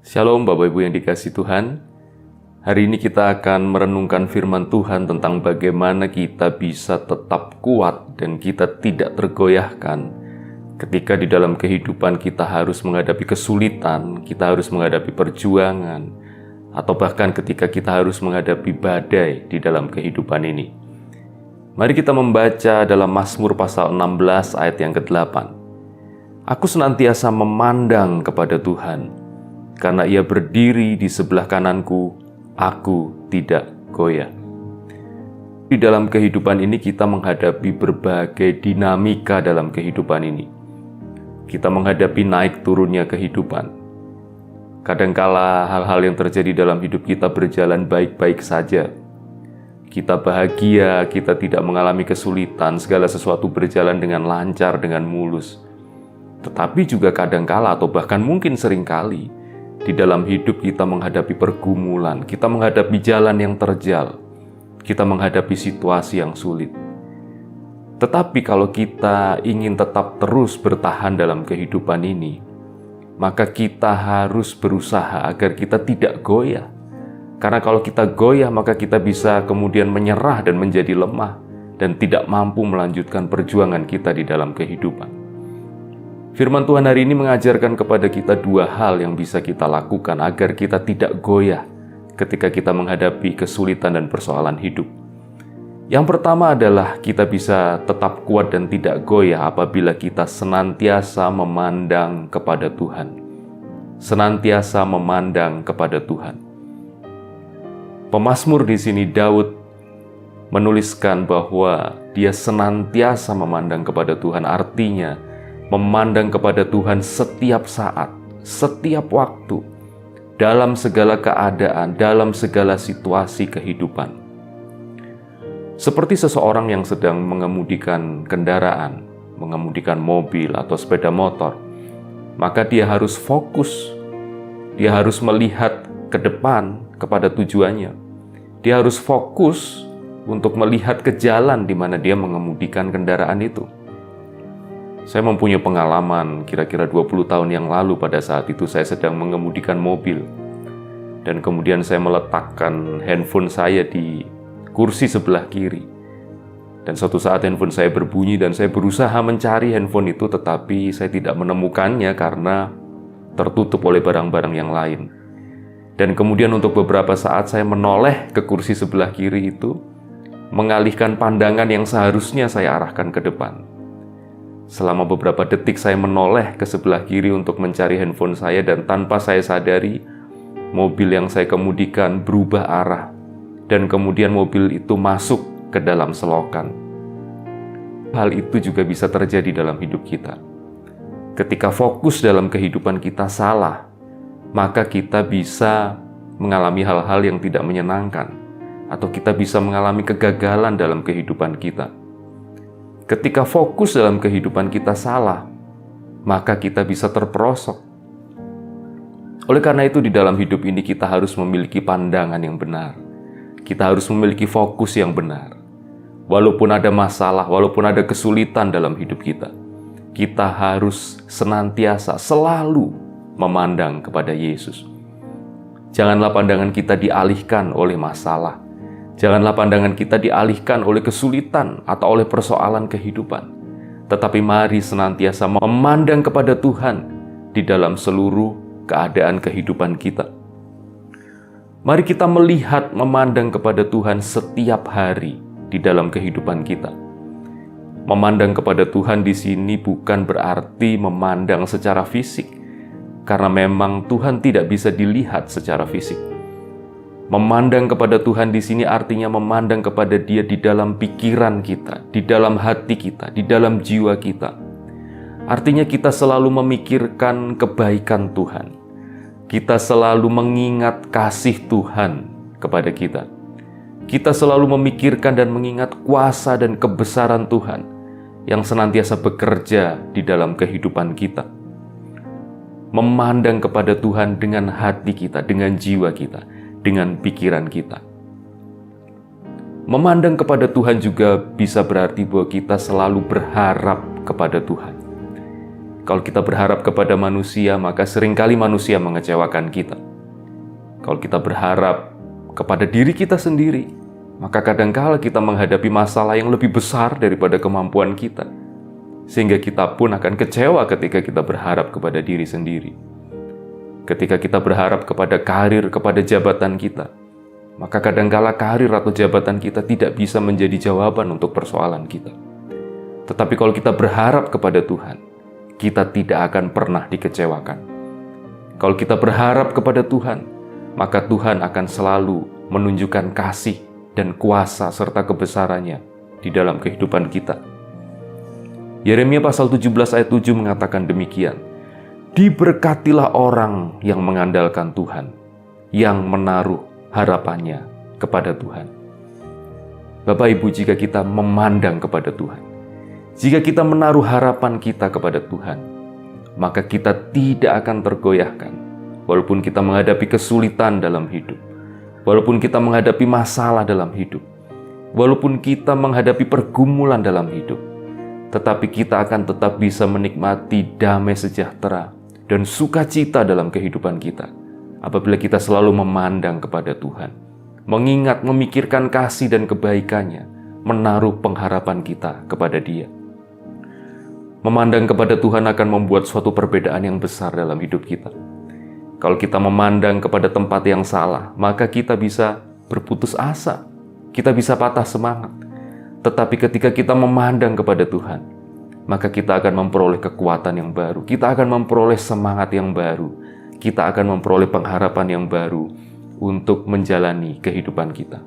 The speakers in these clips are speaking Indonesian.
Shalom Bapak Ibu yang dikasihi Tuhan. Hari ini kita akan merenungkan firman Tuhan tentang bagaimana kita bisa tetap kuat dan kita tidak tergoyahkan ketika di dalam kehidupan kita harus menghadapi kesulitan, kita harus menghadapi perjuangan, atau bahkan ketika kita harus menghadapi badai di dalam kehidupan ini. Mari kita membaca dalam Mazmur pasal 16 ayat yang ke-8. Aku senantiasa memandang kepada Tuhan, karena Ia berdiri di sebelah kananku, aku tidak goyah. Di dalam kehidupan ini kita menghadapi berbagai dinamika dalam kehidupan ini. Kita menghadapi naik turunnya kehidupan. Kadangkala hal-hal yang terjadi dalam hidup kita berjalan baik-baik saja. Kita bahagia, kita tidak mengalami kesulitan, segala sesuatu berjalan dengan lancar, dengan mulus. Tetapi juga kadangkala atau bahkan mungkin seringkali di dalam hidup kita menghadapi pergumulan, kita menghadapi jalan yang terjal, kita menghadapi situasi yang sulit. Tetapi kalau kita ingin tetap terus bertahan dalam kehidupan ini, maka kita harus berusaha agar kita tidak goyah. Karena kalau kita goyah, maka kita bisa kemudian menyerah dan menjadi lemah dan tidak mampu melanjutkan perjuangan kita di dalam kehidupan. Firman Tuhan hari ini mengajarkan kepada kita dua hal yang bisa kita lakukan agar kita tidak goyah ketika kita menghadapi kesulitan dan persoalan hidup. Yang pertama adalah kita bisa tetap kuat dan tidak goyah apabila kita senantiasa memandang kepada Tuhan. Senantiasa memandang kepada Tuhan. Pemazmur di sini Daud menuliskan bahwa dia senantiasa memandang kepada Tuhan, artinya memandang kepada Tuhan setiap saat, setiap waktu, dalam segala keadaan, dalam segala situasi kehidupan. Seperti seseorang yang sedang mengemudikan kendaraan, mengemudikan mobil atau sepeda motor, maka dia harus fokus, dia harus melihat ke depan kepada tujuannya. Dia harus fokus untuk melihat ke jalan di mana dia mengemudikan kendaraan itu. Saya mempunyai pengalaman kira-kira 20 tahun yang lalu. Pada saat itu saya sedang mengemudikan mobil. Dan kemudian saya meletakkan handphone saya di kursi sebelah kiri. Dan suatu saat handphone saya berbunyi dan saya berusaha mencari handphone itu, tetapi saya tidak menemukannya karena tertutup oleh barang-barang yang lain. Dan kemudian untuk beberapa saat saya menoleh ke kursi sebelah kiri itu, mengalihkan pandangan yang seharusnya saya arahkan ke depan. Selama beberapa detik saya menoleh ke sebelah kiri untuk mencari handphone saya, dan tanpa saya sadari, mobil yang saya kemudikan berubah arah, dan kemudian mobil itu masuk ke dalam selokan. Hal itu juga bisa terjadi dalam hidup kita. Ketika fokus dalam kehidupan kita salah, maka kita bisa mengalami hal-hal yang tidak menyenangkan, atau kita bisa mengalami kegagalan dalam kehidupan kita. Ketika fokus dalam kehidupan kita salah, maka kita bisa terperosok. Oleh karena itu, di dalam hidup ini kita harus memiliki pandangan yang benar. Kita harus memiliki fokus yang benar. Walaupun ada masalah, walaupun ada kesulitan dalam hidup kita, kita harus senantiasa, selalu memandang kepada Yesus. Janganlah pandangan kita dialihkan oleh masalah. Janganlah pandangan kita dialihkan oleh kesulitan atau oleh persoalan kehidupan. Tetapi mari senantiasa memandang kepada Tuhan di dalam seluruh keadaan kehidupan kita. Mari kita melihat, memandang kepada Tuhan setiap hari di dalam kehidupan kita. Memandang kepada Tuhan di sini bukan berarti memandang secara fisik, karena memang Tuhan tidak bisa dilihat secara fisik. Memandang kepada Tuhan di sini artinya memandang kepada Dia di dalam pikiran kita, di dalam hati kita, di dalam jiwa kita. Artinya kita selalu memikirkan kebaikan Tuhan. Kita selalu mengingat kasih Tuhan kepada kita. Kita selalu memikirkan dan mengingat kuasa dan kebesaran Tuhan yang senantiasa bekerja di dalam kehidupan kita. Memandang kepada Tuhan dengan hati kita, dengan jiwa kita, dengan pikiran kita. Memandang kepada Tuhan juga bisa berarti bahwa kita selalu berharap kepada Tuhan. Kalau kita berharap kepada manusia, maka seringkali manusia mengecewakan kita. Kalau kita berharap kepada diri kita sendiri, maka kadangkala kita menghadapi masalah yang lebih besar daripada kemampuan kita. Sehingga kita pun akan kecewa ketika kita berharap kepada diri sendiri. Ketika kita berharap kepada karir, kepada jabatan kita, maka kadangkala karir atau jabatan kita tidak bisa menjadi jawaban untuk persoalan kita. Tetapi kalau kita berharap kepada Tuhan, kita tidak akan pernah dikecewakan. Kalau kita berharap kepada Tuhan, maka Tuhan akan selalu menunjukkan kasih dan kuasa serta kebesarannya di dalam kehidupan kita. Yeremia pasal 17 ayat 7 mengatakan demikian, "Diberkatilah orang yang mengandalkan Tuhan, yang menaruh harapannya kepada Tuhan." Bapak Ibu, jika kita memandang kepada Tuhan, jika kita menaruh harapan kita kepada Tuhan, maka kita tidak akan tergoyahkan. Walaupun kita menghadapi kesulitan dalam hidup, walaupun kita menghadapi masalah dalam hidup, walaupun kita menghadapi pergumulan dalam hidup, tetapi kita akan tetap bisa menikmati damai sejahtera dan sukacita dalam kehidupan kita apabila kita selalu memandang kepada Tuhan, mengingat, memikirkan kasih dan kebaikannya, menaruh pengharapan kita kepada Dia. Memandang kepada Tuhan akan membuat suatu perbedaan yang besar dalam hidup kita. Kalau kita memandang kepada tempat yang salah, maka kita bisa berputus asa, kita bisa patah semangat. Tetapi ketika kita memandang kepada Tuhan, maka kita akan memperoleh kekuatan yang baru, kita akan memperoleh semangat yang baru, kita akan memperoleh pengharapan yang baru untuk menjalani kehidupan kita.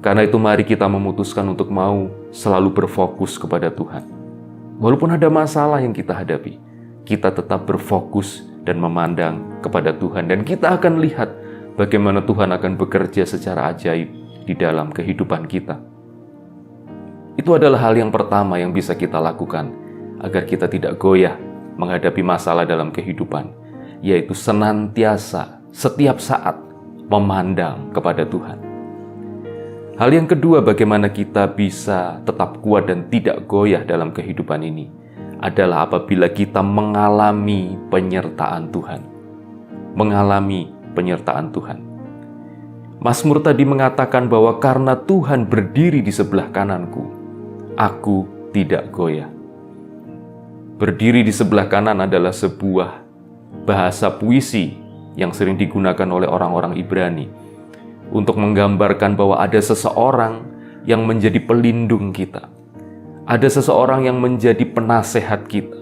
Karena itu mari kita memutuskan untuk mau selalu berfokus kepada Tuhan. Walaupun ada masalah yang kita hadapi, kita tetap berfokus dan memandang kepada Tuhan. Dan kita akan lihat bagaimana Tuhan akan bekerja secara ajaib di dalam kehidupan kita. Itu adalah hal yang pertama yang bisa kita lakukan agar kita tidak goyah menghadapi masalah dalam kehidupan, yaitu senantiasa, setiap saat memandang kepada Tuhan. Hal yang kedua, bagaimana kita bisa tetap kuat dan tidak goyah dalam kehidupan ini adalah apabila kita mengalami penyertaan Tuhan. Mengalami penyertaan Tuhan. Mazmur tadi mengatakan bahwa karena Tuhan berdiri di sebelah kananku, aku tidak goyah. Berdiri di sebelah kanan adalah sebuah bahasa puisi yang sering digunakan oleh orang-orang Ibrani untuk menggambarkan bahwa ada seseorang yang menjadi pelindung kita. Ada seseorang yang menjadi penasehat kita.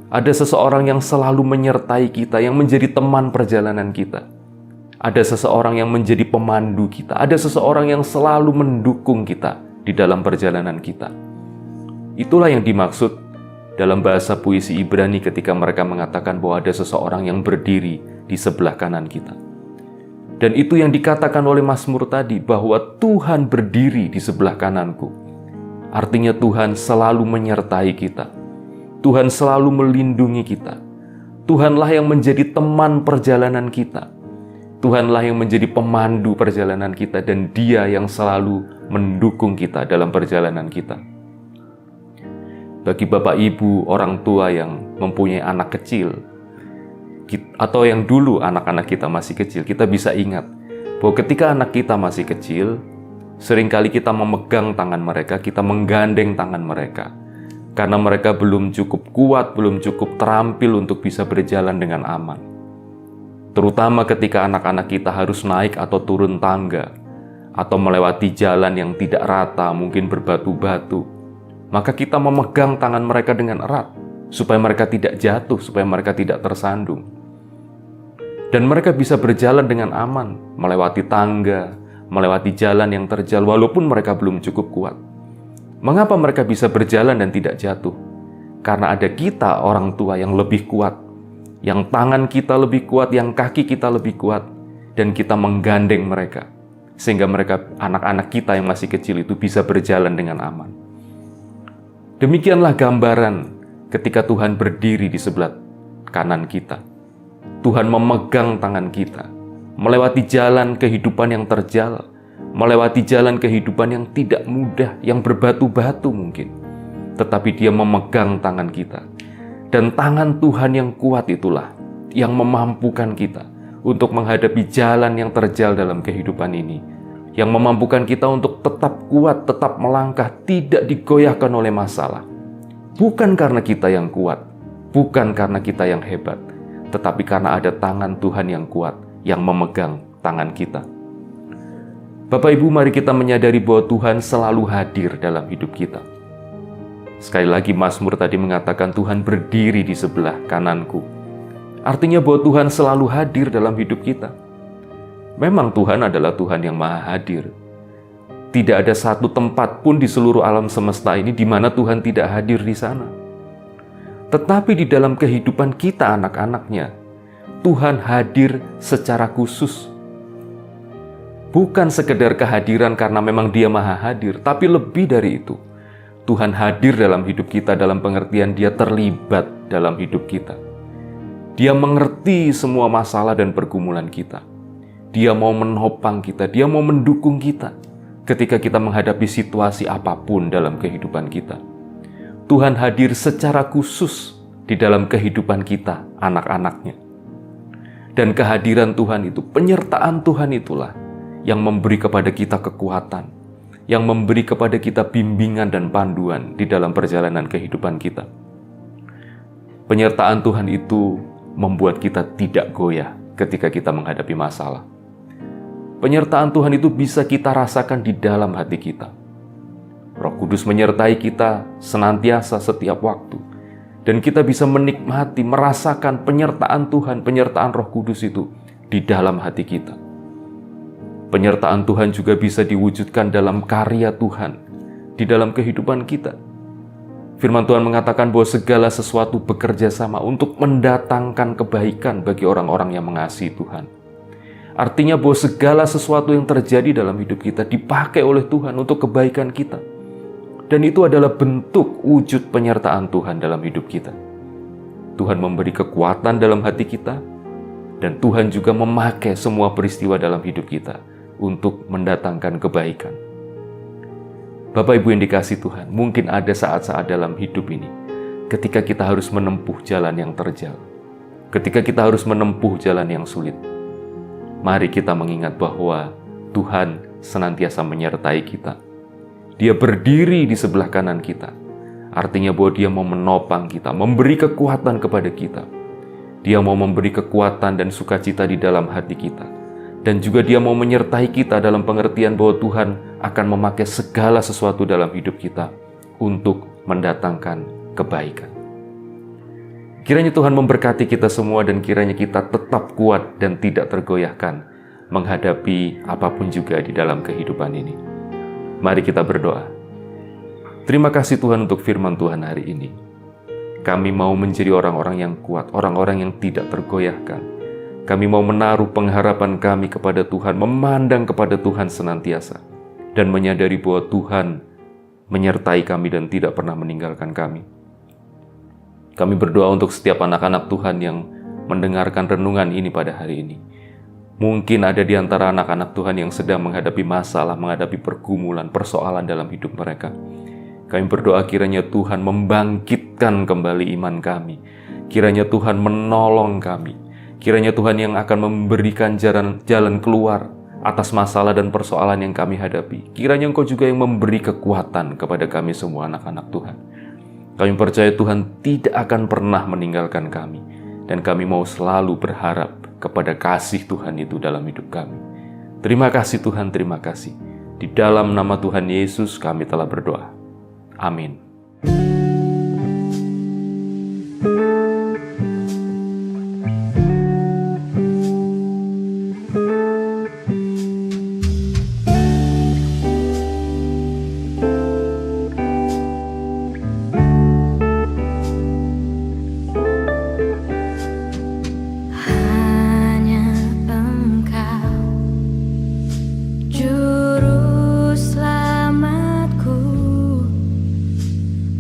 Ada seseorang yang selalu menyertai kita, yang menjadi teman perjalanan kita. Ada seseorang yang menjadi pemandu kita. Ada seseorang yang selalu mendukung kita di dalam perjalanan kita. Itulah yang dimaksud dalam bahasa puisi Ibrani ketika mereka mengatakan bahwa ada seseorang yang berdiri di sebelah kanan kita. Dan itu yang dikatakan oleh Mazmur tadi, bahwa Tuhan berdiri di sebelah kananku. Artinya Tuhan selalu menyertai kita. Tuhan selalu melindungi kita. Tuhanlah yang menjadi teman perjalanan kita. Tuhanlah yang menjadi pemandu perjalanan kita, dan Dia yang selalu mendukung kita dalam perjalanan kita. Bagi Bapak Ibu, orang tua yang mempunyai anak kecil, atau yang dulu anak-anak kita masih kecil, kita bisa ingat bahwa ketika anak kita masih kecil, seringkali kita memegang tangan mereka, kita menggandeng tangan mereka, karena mereka belum cukup kuat, belum cukup terampil untuk bisa berjalan dengan aman. Terutama ketika anak-anak kita harus naik atau turun tangga, atau melewati jalan yang tidak rata, mungkin berbatu-batu, maka kita memegang tangan mereka dengan erat, supaya mereka tidak jatuh, supaya mereka tidak tersandung. Dan mereka bisa berjalan dengan aman, melewati tangga, melewati jalan yang terjal, walaupun mereka belum cukup kuat. Mengapa mereka bisa berjalan dan tidak jatuh? Karena ada kita, orang tua, yang lebih kuat, yang tangan kita lebih kuat, yang kaki kita lebih kuat, dan kita menggandeng mereka, sehingga mereka, anak-anak kita yang masih kecil itu, bisa berjalan dengan aman. Demikianlah gambaran ketika Tuhan berdiri di sebelah kanan kita. Tuhan memegang tangan kita, melewati jalan kehidupan yang terjal, melewati jalan kehidupan yang tidak mudah, yang berbatu-batu mungkin. Tetapi Dia memegang tangan kita. Dan tangan Tuhan yang kuat itulah yang memampukan kita untuk menghadapi jalan yang terjal dalam kehidupan ini, yang memampukan kita untuk tetap kuat, tetap melangkah, tidak digoyahkan oleh masalah. Bukan karena kita yang kuat, bukan karena kita yang hebat, tetapi karena ada tangan Tuhan yang kuat yang memegang tangan kita. Bapak Ibu, mari kita menyadari bahwa Tuhan selalu hadir dalam hidup kita. Sekali lagi Mazmur tadi mengatakan Tuhan berdiri di sebelah kananku. Artinya bahwa Tuhan selalu hadir dalam hidup kita. Memang Tuhan adalah Tuhan yang maha hadir. Tidak ada satu tempat pun di seluruh alam semesta ini di mana Tuhan tidak hadir di sana. Tetapi di dalam kehidupan kita anak-anaknya, Tuhan hadir secara khusus. Bukan sekedar kehadiran karena memang Dia maha hadir, tapi lebih dari itu. Tuhan hadir dalam hidup kita dalam pengertian Dia terlibat dalam hidup kita. Dia mengerti semua masalah dan pergumulan kita. Dia mau menopang kita, Dia mau mendukung kita ketika kita menghadapi situasi apapun dalam kehidupan kita. Tuhan hadir secara khusus di dalam kehidupan kita, anak-anaknya. Dan kehadiran Tuhan itu, penyertaan Tuhan itulah yang memberi kepada kita kekuatan, yang memberi kepada kita bimbingan dan panduan di dalam perjalanan kehidupan kita. Penyertaan Tuhan itu membuat kita tidak goyah ketika kita menghadapi masalah. Penyertaan Tuhan itu bisa kita rasakan di dalam hati kita. Roh Kudus menyertai kita senantiasa setiap waktu. Dan kita bisa menikmati, merasakan penyertaan Tuhan, penyertaan Roh Kudus itu di dalam hati kita. Penyertaan Tuhan juga bisa diwujudkan dalam karya Tuhan di dalam kehidupan kita. Firman Tuhan mengatakan bahwa segala sesuatu bekerja sama untuk mendatangkan kebaikan bagi orang-orang yang mengasihi Tuhan. Artinya bahwa segala sesuatu yang terjadi dalam hidup kita dipakai oleh Tuhan untuk kebaikan kita. Dan itu adalah bentuk wujud penyertaan Tuhan dalam hidup kita. Tuhan memberi kekuatan dalam hati kita, dan Tuhan juga memakai semua peristiwa dalam hidup kita untuk mendatangkan kebaikan. Bapak Ibu yang dikasihi Tuhan, mungkin ada saat-saat dalam hidup ini ketika kita harus menempuh jalan yang terjal, ketika kita harus menempuh jalan yang sulit. Mari kita mengingat bahwa Tuhan senantiasa menyertai kita. Dia berdiri di sebelah kanan kita. Artinya bahwa Dia mau menopang kita, memberi kekuatan kepada kita. Dia mau memberi kekuatan dan sukacita di dalam hati kita. Dan juga Dia mau menyertai kita dalam pengertian bahwa Tuhan akan memakai segala sesuatu dalam hidup kita untuk mendatangkan kebaikan. Kiranya Tuhan memberkati kita semua dan kiranya kita tetap kuat dan tidak tergoyahkan menghadapi apapun juga di dalam kehidupan ini. Mari kita berdoa. Terima kasih Tuhan untuk firman Tuhan hari ini. Kami mau menjadi orang-orang yang kuat, orang-orang yang tidak tergoyahkan. Kami mau menaruh pengharapan kami kepada Tuhan, memandang kepada Tuhan senantiasa, dan menyadari bahwa Tuhan menyertai kami dan tidak pernah meninggalkan kami. Kami berdoa untuk setiap anak-anak Tuhan yang mendengarkan renungan ini pada hari ini. Mungkin ada di antara anak-anak Tuhan yang sedang menghadapi masalah, menghadapi pergumulan, persoalan dalam hidup mereka. Kami berdoa kiranya Tuhan membangkitkan kembali iman kami. Kiranya Tuhan menolong kami. Kiranya Tuhan yang akan memberikan jalan keluar atas masalah dan persoalan yang kami hadapi. Kiranya Engkau juga yang memberi kekuatan kepada kami semua anak-anak Tuhan. Kami percaya Tuhan tidak akan pernah meninggalkan kami. Dan kami mau selalu berharap kepada kasih Tuhan itu dalam hidup kami. Terima kasih Tuhan, terima kasih. Di dalam nama Tuhan Yesus kami telah berdoa. Amin.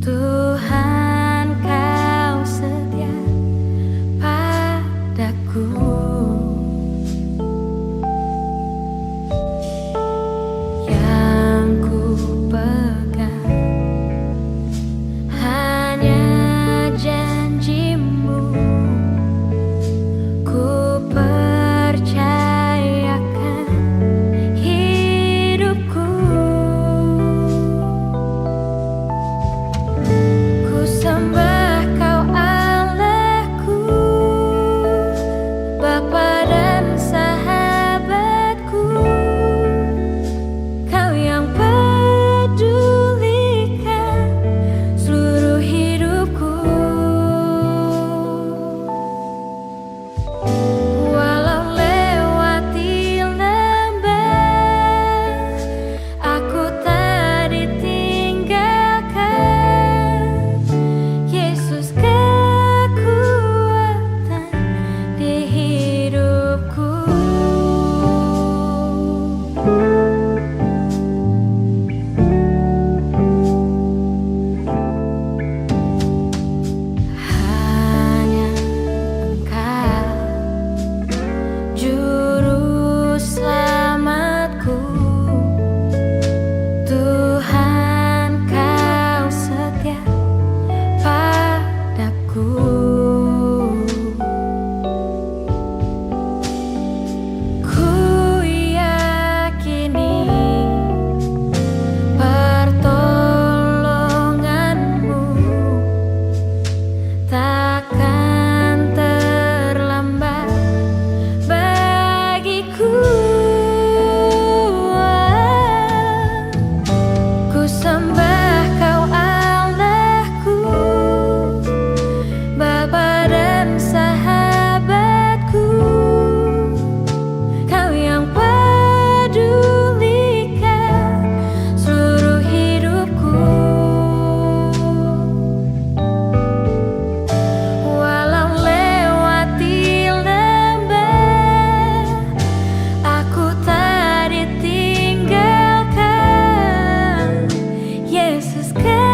Tuhan, Kau setia. Just get